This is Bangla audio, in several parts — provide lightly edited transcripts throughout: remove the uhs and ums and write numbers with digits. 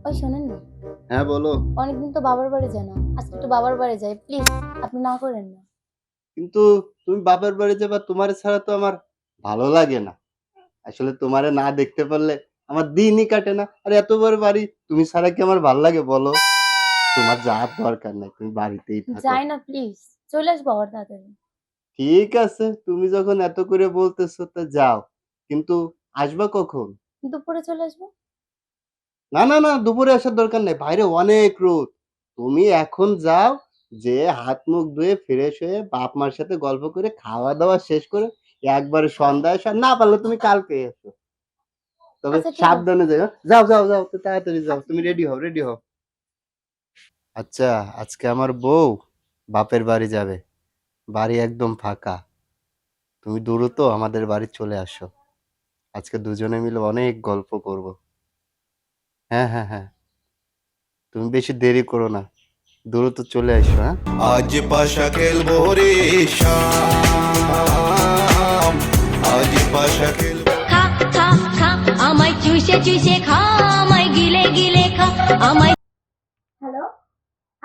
ওই শোনেন না, হ্যাঁ বলো। অনেকদিন তো বাবার বাড়ি যায় না, আজকে একটু বাবার বাড়ি যাই প্লিজ, আপনি না করেন না। কিন্তু তুমি বাপের বাড়ি যাবা, তোমার ছাড়া তো আমার ভালো লাগে না। আসলে তোমারে না দেখতে পারলে আমার দিনই কাটে না। আর এত বড় বাড়ি, তুমি ছাড়া কি আমার ভাল লাগে বলো? তোমার যাওয়ার দরকার নাই, তুমি বাড়িতেই থাকো। যাই না প্লিজ, চলে আসবো আবার তাড়াতাড়ি। ঠিক আছে, তুমি যখন এত করে বলতেছো তা যাও, কিন্তু আসবা কখন? দুপুরে চলে আসবো। না না না, দুপুরে আসার দরকার নেই, বাইরে অনেক রোদ। তুমি এখন যাও, যে হাত মুখ ধুয়ে ফ্রেশ হয়ে বাপ মার সাথে গল্প করে খাওয়া দাওয়া শেষ করে একবারে সন্ধ্যায় এসো। আর না পারলে তুমি কালকে এসো, তবে আচ্ছা ঠিক আছে। সাবধানে যাও। যাও যাও যাও, তো তাড়াতাড়ি যাও, আচ্ছা তুমি ঠিক রেডি আছে। হও, রেডি হও। আচ্ছা, আজকে আমার বউ বাপের বাড়ি যাবে, বাড়ি একদম ফাঁকা। তুমি দ্রুত আমাদের বাড়ি চলে আসো, আজকে দুজনে মিলে অনেক গল্প করব। হ্যাঁ হ্যাঁ হ্যাঁ, তুমি বেশি দেরি করো না, দ্রুত চলে আসো। হ্যাঁ, আজ পাশা খেলবো রে শাম, আজ পাশা খেলবো। খা খা খা আমায় চুষে চুষে খা, আমায় গিলে গিলে খা, আমায়। হ্যালো,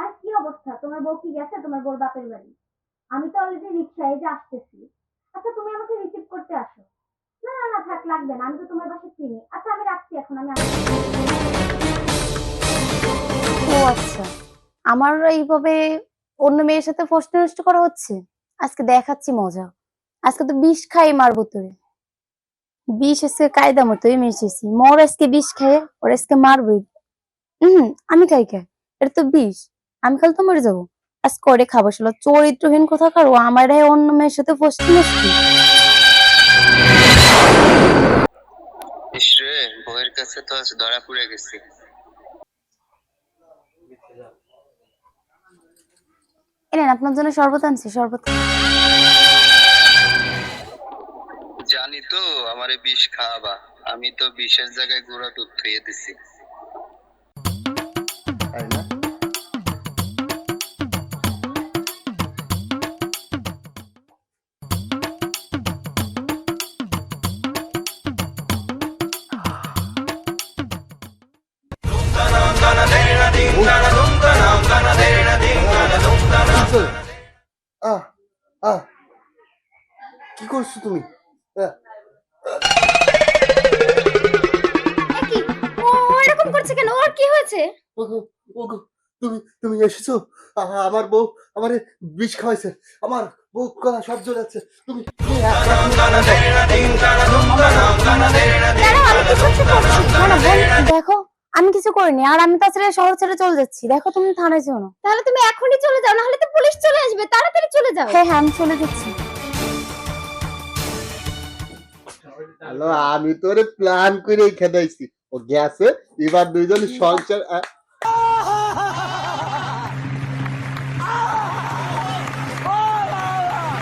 আর কি অবস্থা? তোমার বউ কি গেছে তোমার বউর বাপের বাড়ি? আমি তো অলরেডি রিক্সায় যে আসতেছি। আচ্ছা তুমি আমাকে রিসিভ করতে আসো। না না না, থাক লাগবে না, আমি তো তোমার বাসা চিনি। আচ্ছা আমি রাখছি এখন, আমি আসছি। ও আচ্ছা, আমার এইভাবে অন্য মেয়ের সাথে ফষ্টি নষ্ট করা হচ্ছে। আজকে দেখাচ্ছি মজা। আজকে তো বিষ খাই মারবো তোরে। বিষ এসে কায়দা মতোই মিশেছি। মর আজকে বিষ খেয়ে ওর আজকে মারবই। আমি খাই কে? এটা তো বিষ। আমি খালি তো মরে যাবো। আজ করে খাবো শালা চরিত্রহীন কোথাকার, ও আমার অন্য মেয়ের সাথে ফষ্টি নষ্টি। ইসরে, বউয়ের কাছে তো আজ ধরা পড়ে গেছি। এনেন আপনার জন্য শরবত আনছি, শরবত খান। জানি তো আমারে বিষ খাওয়াবা, আমি তো বিষের জায়গায় গুঁড়া দুধ থুয়ে দিছি। তাই না? আহ আহ, কি করছো তুমি? আহ, কি? ও এরকম করছে কেন? ওর কি হয়েছে? ওগো, ওগো, তুমি তুমি এসেছো? আমার বউ আমারে বিষ খাওয়াইছে, আমার বউ গলা সব জ্বলে যাচ্ছে। তুমি তুমি দাঁড়াও, আমি কিছু একটা করছি। না না বোন, দেখো আমি কিছু করিনি, আর আমি তাছাড়া শহর ছেড়ে চলে যাচ্ছি। দেখো তুমি থানায় যেও না। তাহলে তুমি এখনই চলে যাও, না হলে তো পুলিশ চলে আসবে। তাড়াতাড়ি চলে যাও। হ্যাঁ হ্যাঁ, আমি চলে যাচ্ছি। হ্যালো, আমি তোরে প্ল্যান করে খেদাইছি, ও গেছে, এবার দুইজন সংসার